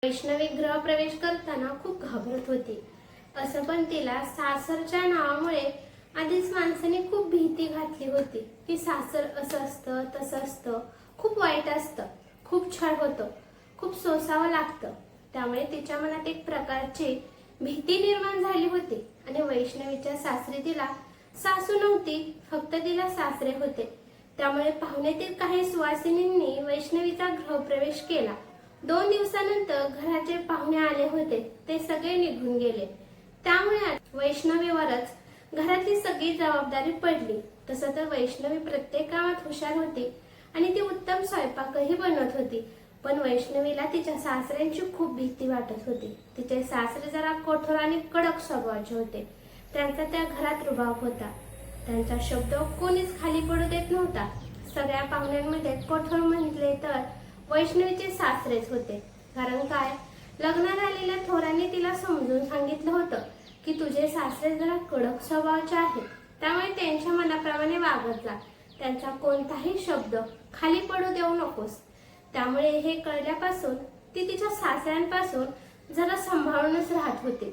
वैष्णवी गृहप्रवेश करताना खूप घाबरत होती. असं पण तिला सासरच्या नावामुळे आधीच माणसाने खूप भीती घातली होती की सासर असं असतं तसं असतं, खूप वाईट असतं, खूप छळ होतं, खूप सोसावं लागतं. त्यामुळे तिच्या मनात एक प्रकारची भीती निर्माण झाली होती. आणि वैष्णवीच्या सासरी तिला सासू नव्हती, फक्त तिला सासरे होते. त्यामुळे पाहुण्यातील काही सुवासिनींनी वैष्णवीचा गृहप्रवेश केला. 2 दिवसानंतर घराचे पाहुणे आले होते, ते सगळे निघून गेले. त्यामुळे वैष्णवीवरच घरातली सगळी जबाबदारी पडली. तसं तर वैष्णवी प्रत्येक कामात हुशार होती आणि ती उत्तम स्वयंपाकही बनवत होती. पण वैष्णवीला तिच्या सासऱ्यांची खूप भीती वाटत होती. तिचे सासरे जरा कठोर आणि कडक स्वभावाचे होते. त्यांचा त्या घरात रुबाब होता. त्यांचा शब्द कोणीच खाली पडू देत नव्हता. सगळ्या पाहुण्यांमध्ये कठोर म्हटले तर वैष्णवीचे सासरेच होते. कारण काय, लग्नात आलेल्या थोरांनी तिला समजून सांगितलं होतं की तुझे सासरे जरा कडक स्वभावाचे आहेत, त्यामुळे त्यांच्या मनाप्रमाणे वागत जा, त्यांचा कोणताही शब्द खाली पडू देऊ नकोस. त्यामुळे हे कळल्यापासून ती तिच्या सासऱ्यांपासून जरा सांभाळूनच राहत होती.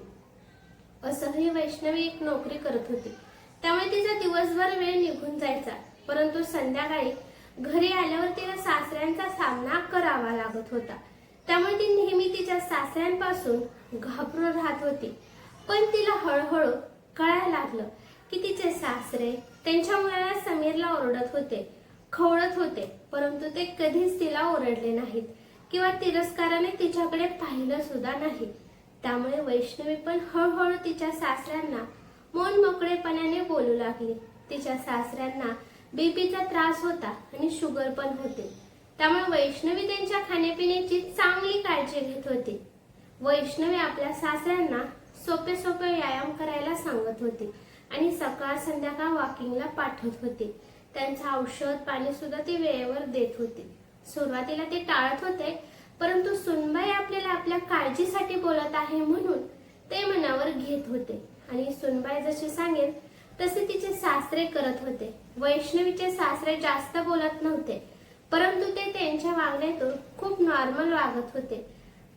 असंही वैष्णवी एक नोकरी करत होती, त्यामुळे तिचा दिवसभर वेळ निघून जायचा. परंतु संध्याकाळी घरी आल्यावर तिला सासऱ्यांचा सामना करावा लागत होता. त्यामुळे ती नेहमी तिच्या सासऱ्यांपासून घाबरून राहत होती. पण तिला हळूहळू कळायला लागलं की तिचे सासरे त्यांच्या मुलाला समीरला ओरडत होते, खवळत होते, परंतु ते कधीच तिला ओरडले नाहीत किंवा तिरस्काराने तिच्याकडे पाहिलं सुद्धा नाही. त्यामुळे वैष्णवी पण हळूहळू तिच्या सासऱ्यांना मन मोकळेपणाने बोलू लागली. तिच्या सासऱ्यांना बीपीचा त्रास होता आणि शुगर पण होते. त्यामुळे वैष्णवी त्यांच्या खाण्यापिण्याची चांगली काळजी घेत होती. वैष्णवी आपल्या सासऱ्यांना सोपे सोपे व्यायाम करायला सांगत होती आणि सकाळ संध्याकाळ वॉकिंगला पाठवत होती. त्यांचं औषध पाणी सुद्धा ती वेळेवर देत होती. सुरुवातीला ते टाळत होते, परंतु सुनबाई आपल्याला आपल्या काळजीसाठी बोलत आहे म्हणून ते मनावर घेत होते. आणि सुनबाई जशी सांगेल तसे तिचे सासरे करत होते. वैष्णवीचे सासरे जास्त बोलत नव्हते, परंतु ते त्यांच्या वागण्यातून खूप नॉर्मल वागत होते.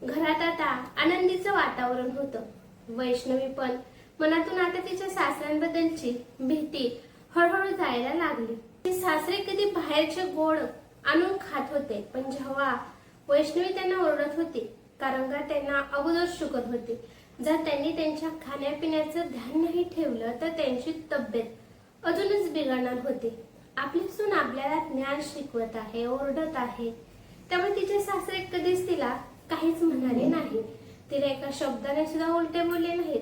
घरात आता आनंदीचं वातावरण होतं. वैष्णवी पण मनातून आता तिच्या सासऱ्यांबद्दलची भीती हळूहळू जायला लागली. ती सासरे कधी बाहेरचे गोड आणून खात होते, पण जेव्हा वैष्णवी त्यांना ओरडत होती कारण का त्यांना अगोदर शुगर होती, जर त्यांनी त्यांच्या खाण्यापिण्याचं ध्यान नाही ठेवलं तर त्यांची तब्येत अजूनच बिघडणार होती. आपली सून आपल्याला ज्ञान शिकवत आहे, ओरडत आहे, त्यामुळे तिचे सासरे कधीच तिला काहीच म्हणाले नाही. तिला एका शब्दाने सुद्धा उलटे बोलले नाहीत.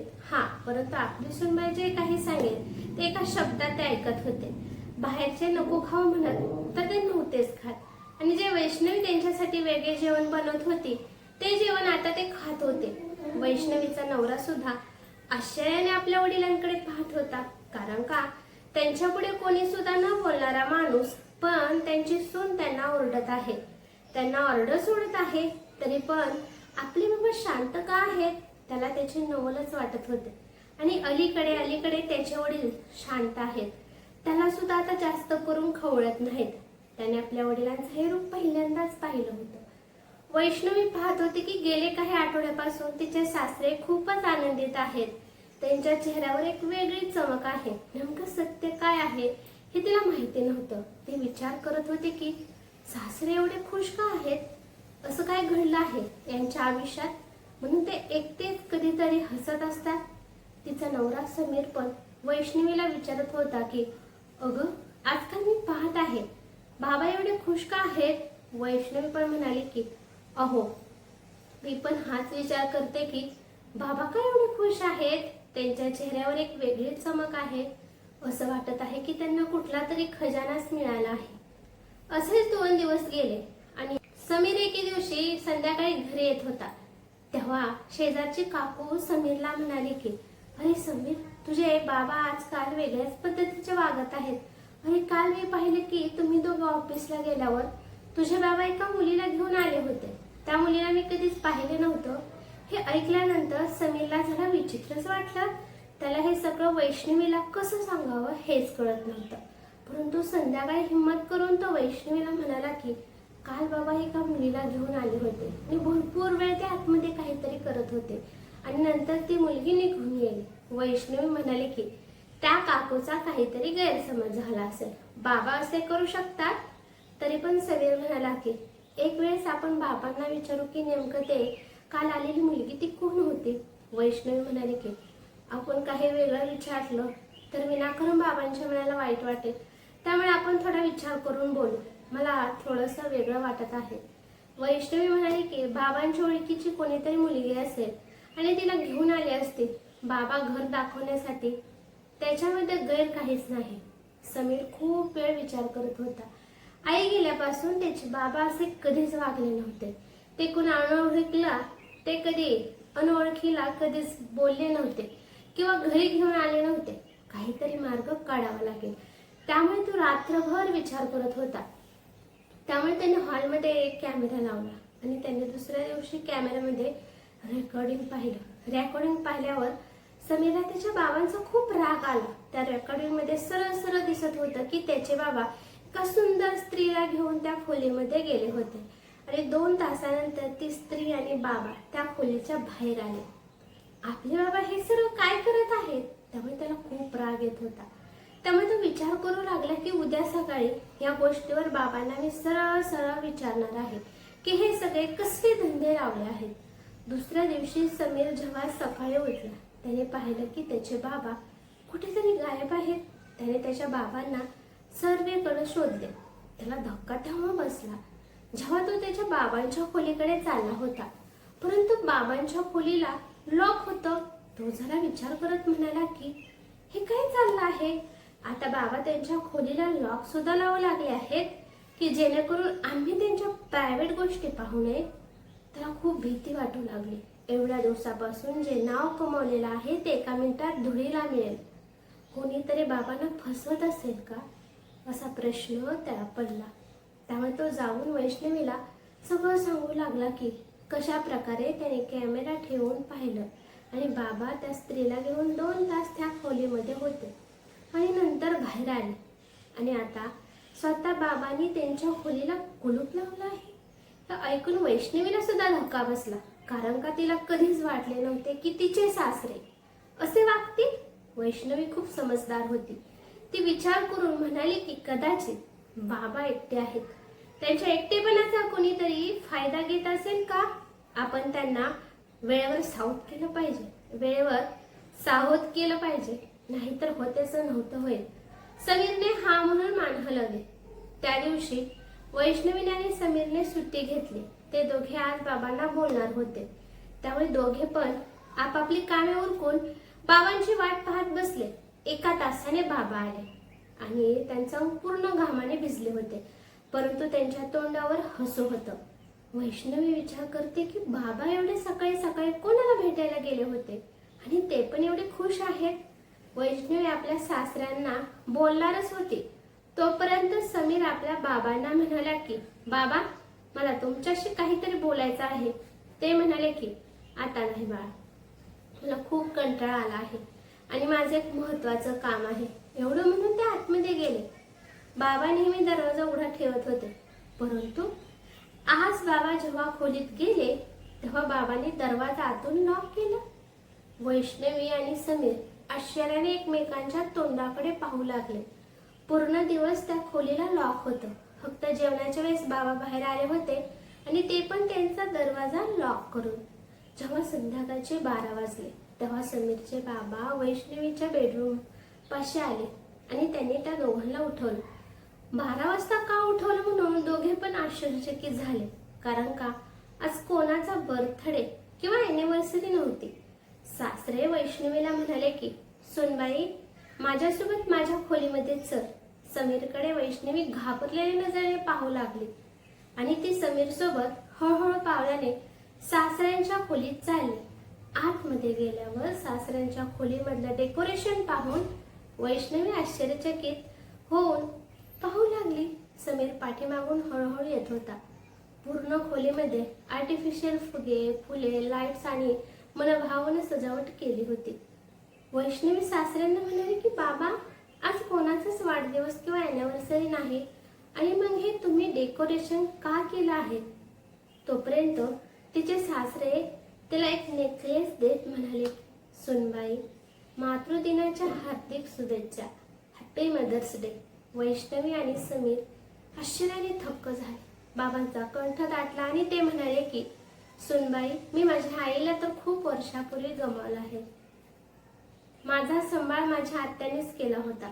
परंतु आपली सूनबाई जे काही सांगेल ते एका शब्दात ते ऐकत होते. बाहेरचे नको खाऊ म्हणत तर ते नव्हतेच खात. आणि जे वैष्णवी त्यांच्यासाठी वेगळे जेवण बनवत होती ते जेवण आता ते खात होते. वैष्णवीचा नवरा सुद्धा आश्चर्याने आपल्या वडिलांकडे पाहत होता. कारण का, त्यांच्या पुढे कोणी सुद्धा न बोलणारा माणूस, पण त्यांची सून त्यांना ओरडत आहे, त्यांना ऑर्डर सोडत आहे, तरी पण आपले बाबा शांत का आहेत, त्याला त्याचे नवलच वाटत होते. आणि अलीकडे त्याचे वडील शांत आहेत, त्याला सुद्धा आता जास्त करून खवळत नाहीत. त्याने आपल्या वडिलांचं हे रूप पहिल्यांदाच पाहिलं होतं. वैष्णवी पाहत होती की गेले काही आठवड्यापासून तिचे सासरे खूपच आनंदित आहेत. त्यांच्या चेहऱ्यावर एक वेगळी चमक आहे. नेमकं सत्य काय आहे हे तिला माहिती नव्हतं. ती विचार करत होती की सासरे एवढे खुश का आहेत, असं काय घडलं आहे यांच्या आयुष्यात, म्हणून ते एकटेच कधीतरी हसत असतात. तिचा नवरा समीर पण वैष्णवीला विचारत होता की अगं, आजकाल मी पाहत आहे बाबा एवढे खुश का आहेत. वैष्णवी पण म्हणाली की अहो, मी पण हाच विचार करते की बाबा का एवढे खुश आहेत, त्यांच्या चेहऱ्यावर एक वेगळी चमक आहे. असं वाटत आहे की त्यांना कुठला तरी खजानाच मिळाला आहे. असेच 2 दिवस गेले आणि समीर एके दिवशी संध्याकाळी घरी येत होता. तेव्हा शेजारची काकू समीरला म्हणाली की अरे समीर, तुझे बाबा आजकाल वेगळ्याच पद्धतीचे वागत आहेत. अरे काल मी पाहिले की तुम्ही दोघं ऑफिसला गेल्यावर तुझे बाबा एका मुलीला घेऊन आले होते. त्या मुलीला मी कधीच पाहिले नव्हतं. हे ऐकल्यानंतर समीरला जरा विचित्रच वाटलं. त्याला हे सगळं वैष्णवीला कसं सांगावं हेच कळत नव्हतं. परंतु संध्याकाळी हिम्मत करून तो वैष्णवीला म्हणाला की काल बाबा एका मुलीला घेऊन आले होते आणि भरपूर वेळ ते आतमध्ये काहीतरी करत होते आणि नंतर ती मुलगी निघून गेली. वैष्णवी म्हणाली की त्या काकूचा काहीतरी गैरसमज झाला असेल. बाबा असे करू शकतात. तरी पण समीर म्हणाला की एक वेळेस आपण बाबांना विचारू की नेमकं ते काल आलेली मुलगी ती कोण होती. वैष्णवी म्हणाली की आपण काही वेगळं विचारलं तर विनाकारण बाबांच्या मनाला वाईट वाटेल, त्यामुळे आपण थोडा विचार करून बोलू. मला थोडंसं वेगळं वाटत आहे. वैष्णवी म्हणाली की बाबांच्या ओळखीची कोणीतरी मुलगी असेल आणि तिला घेऊन आली असतील बाबा घर दाखवण्यासाठी. त्याच्यामध्ये गैर काहीच नाही. समीर खूप वेळ विचार करत होता. आई गेल्यापासून त्याचे बाबा असे कधीच वागले नव्हते. ते कुणा अनोळखीला कधीच बोलले नव्हते किंवा घरी घेऊन आले नव्हते. काहीतरी मार्ग काढावा लागेल. त्यामुळे तो रात्रभर विचार करत होता. त्यामुळे त्याने हॉलमध्ये एक कॅमेरा लावला आणि त्याने दुसऱ्या दिवशी कॅमेऱ्यामध्ये रेकॉर्डिंग पाहिलं. रेकॉर्डिंग पाहिल्यावर समीरला त्याच्या बाबांचा खूप राग आला. त्या रेकॉर्डिंग मध्ये सरळ सरळ दिसत होतं की त्याचे बाबा एका सुंदर स्त्रीला घेऊन त्या खोलीमध्ये गेले होते आणि 2 तासानंतर ती स्त्री आणि बाबा त्या खोलीच्या बाहेर आले. आपले बाबा हे सर्व काय करत आहेत. त्यामुळे त्याला खूप राग येत होता. त्यामुळे तो विचार करू लागला की उद्या सकाळी या गोष्टीवर बाबांना मी सरळ सरळ विचारणार आहे की हे सगळे कसले धंदे लावले आहेत. दुसऱ्या दिवशी समीर जेव्हा सकाळी उठला त्याने पाहिलं की त्याचे बाबा कुठेतरी गायब आहेत. त्याने त्याच्या बाबांना सर्वेकडे शोधले. त्याला धक्का तेव्हा बसला जेव्हा तो त्याच्या बाबांच्या खोलीकडे चालला होता, परंतु बाबांच्या खोलीला लॉक होतं. तो जरा विचार करत म्हणाला की हे काय चाललं आहे. आता बाबा त्यांच्या खोलीला लॉक सुद्धा लावू लागले आहेत की जेणेकरून आम्ही त्यांच्या प्रायव्हेट गोष्टी पाहू नये. त्याला खूप भीती वाटू लागली. एवढ्या दिवसापासून जे नाव कमावलेलं आहे ते एका मिनिटात धुळीला मिळेल. कोणीतरी बाबांना फसवत असेल का असा प्रश्न त्याला पडला. त्यामुळे तो जाऊन वैष्णवीला सगळं सांगू लागला की कशा प्रकारे त्याने कॅमेरा ठेवून पाहिलं आणि बाबा त्या स्त्रीला घेऊन 2 तास त्या खोलीमध्ये होते आणि नंतर बाहेर आले आणि आता स्वतः बाबांनी त्यांच्या खोलीला कुलूप लावलं आहे. हे ऐकून वैष्णवीला सुद्धा धक्का बसला, कारण का तिला कधीच वाटले नव्हते की तिचे सासरे असे वागतील. वैष्णवी खूप समजदार होती. ती विचार करून म्हणाली की कदाचित बाबा एकटे आहेत. त्यांच्या एकटेपणाचा कोणीतरी फायदा घेत असेल का. आपण त्यांना वेळेवर वेळेवर सावध केलं पाहिजे, नाहीतर होतेच नव्हतं होईल. समीरने हा म्हणून मान हलवले. त्या दिवशी वैष्णवीने आणि समीरने सुट्टी घेतली. ते दोघे आज बाबांना बोलणार होते. त्यामुळे दोघे पण आपापली कामे उरकून बाबांची वाट पाहत बसले. 1 तासाने बाबा आले आणि त्यांचा पूर्ण घामाने भिजले होते, परंतु त्यांच्या तोंडावर हसू होतं. वैष्णवी विचार करते की बाबा एवढे सकाळी सकाळी कोणाला भेटायला गेले होते आणि ते पण एवढे खुश आहेत. वैष्णवी आपल्या सासऱ्यांना बोलणारच होती तोपर्यंत समीर आपल्या बाबांना म्हणाला की बाबा मला तुमच्याशी काहीतरी बोलायचं आहे. ते म्हणाले की आता नाही बाळा, मला खूप कंटाळा आला आहे आणि माझं एक महत्वाचं काम आहे. एवढं म्हणून ते आतमध्ये गेले. बाबा नेहमी दरवाजा उघडा ठेवत होते, परंतु आज बाबा जेव्हा खोलीत गेले तेव्हा बाबांनी दरवाजा आतून लॉक केला. वैष्णवी आणि समीर आश्चर्याने एकमेकांच्या तोंडाकडे पाहू लागले. पूर्ण दिवस त्या खोलीला लॉक होतं. फक्त जेवणाच्या वेळेस बाबा बाहेर आले होते आणि ते पण त्यांचा दरवाजा लॉक करून. जेव्हा संध्याकाळचे 12 वाजले तेव्हा समीरचे बाबा वैष्णवीच्या बेडरूम पाशी आले आणि त्यांनी त्या दोघांना उठवलं. 12 वाजता का उठवलं म्हणून दोघे पण आश्चर्यचकित झाले, कारण का आज कोणाचा बर्थडे किंवा अॅनिव्हर्सरी नव्हती. सासरे वैष्णवीला म्हणाले की सोनबाई माझ्यासोबत माझ्या खोलीमध्ये चल. समीरकडे वैष्णवी घाबरलेल्या नजरेने पाहू लागली आणि ती समीर सोबत हळूहळू पावलाने सासऱ्यांच्या खोलीत चालली. आतमध्ये गेल्यावर सासऱ्यांच्या खोलीमधलं डेकोरेशन पाहून वैष्णवी आश्चर्यचकित होऊन पाहू लागली. समीर पाठीमागून हळूहळू येत होता. पूर्ण खोलीमध्ये आर्टिफिशियल फुगे, फुले, लाईट्स आणि मनभावून सजावट केली होती. वैष्णवी सासऱ्यांना म्हणाली की बाबा आज कोणाचाच वाढदिवस किंवा अॅनिव्हर्सरी नाही, आणि मग हे तुम्ही डेकोरेशन का केलं आहे? तोपर्यंत तिचे सासरे तिला एक नेकलेस देत म्हणाले, सुनबाई, मातृदिनाच्या हार्दिक शुभेच्छा, हॅपी मदर्स डे. वैष्णवी आणि समीर आश्चर्याने थक्क झाले. बाबांचा कंठ दाटला आणि ते म्हणाले की, सुनबाई, मी माझ्या आईला तर खूप वर्षापूर्वी गमावलं आहे. माझा सांभाळ माझ्या आत्यानेच केला होता,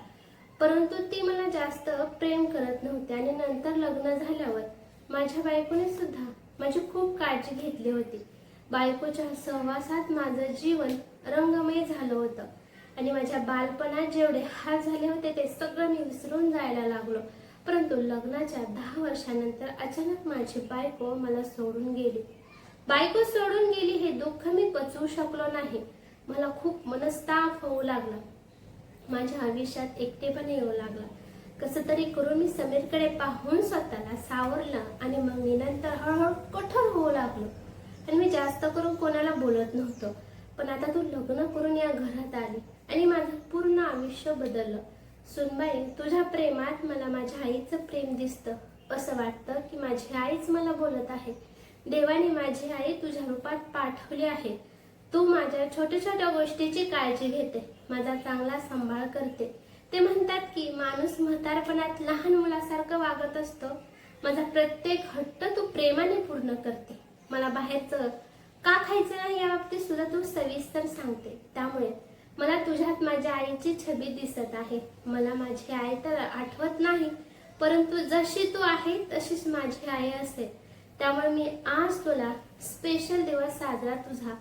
परंतु ती मला जास्त प्रेम करत नव्हती आणि नंतर लग्न झाल्यावर माझ्या बायकोने सुद्धा माझी खूप काळजी घेतली होती. बायकोच्या सहवासात माझं जीवन रंगमय झालं होतं आणि माझ्या बालपणात जेवढे हाल झाले होते ते सगळं मी विसरून जायला लागलो. परंतु लग्नाच्या 10 वर्षानंतर अचानक माझी बायको मला सोडून गेली. बायको सोडून गेली हे दुःख मी पचवू शकलो नाही. मला खूप मनस्ताप होऊ लागला. माझ्या आयुष्यात एकटेपणा येऊ लागला. कसं तरी करून मी समीरकडे पाहून स्वतःला सावरलं आणि मग मी नंतर हळूहळू कठोर होऊ लागलो आणि मी जास्त करून कोणाला बोलत नव्हतो. पण आता तू लग्न करून या घरात आली आणि माझं पूर्ण आयुष्य बदललं. सुनबाई, तुझ्या प्रेमात मला माझ्या आईचं प्रेम दिसतं. असं वाटतं की माझी आईच मला बोलत आहे. देवाने माझी आई तुझ्या रूपात पाठवली आहे. तू माझ्या छोट्या छोट्या गोष्टीची काळजी घेते, माझा चांगला सांभाळ करते. ते म्हणतात की माणूस म्हातारपणात लहान मुलासारखं वागत असतो. माझा प्रत्येक हट्ट तू प्रेमाने पूर्ण करते. मला बाहेरचं का खायचं नाही याबाबतीत सुद्धा तू सविस्तर सांगते. त्यामुळे मला तुझ्यात माझ्या आईची छबी दिसत आहे. मला माझी आई तर आठवत नाही, परंतु जशी तू आहे तशीच माझी आई असेल. त्यामुळे मी आज तुला स्पेशल दिवस साजरा तुझा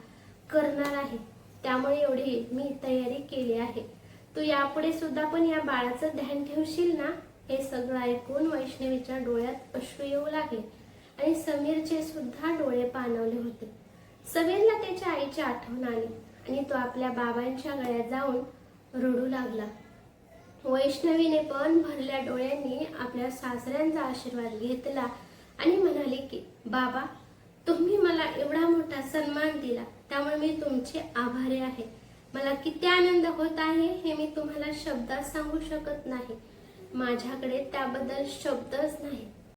करणार आहे. त्यामुळे एवढी मी तयारी केली आहे. तू यापुढे सुद्धा पण या बाळाचं ध्यान ठेवशील ना? हे सगळं ऐकून वैष्णवीच्या डोळ्यात अश्रू येऊ लागले आणि समीरचे सुद्धा डोळे पाणवले होते. समीरला त्याच्या आईची आठवण आली आणि तो आपल्या बाबांच्या गळ्यात जाऊन रडू लागला. वैष्णवीने पण भरल्या डोळ्यांनी आपल्या सासऱ्यांचा आशीर्वाद घेतला आणि म्हणाली की, बाबा, तुम्ही मला एवढा मोठा सन्मान दिला, त्यामुळे मी तुमचे आभारी आहे. मला किती आनंद होत आहे हे मी तुम्हाला शब्दात सांगू शकत नाही. माझ्याकडे त्याबद्दल शब्दच नाही.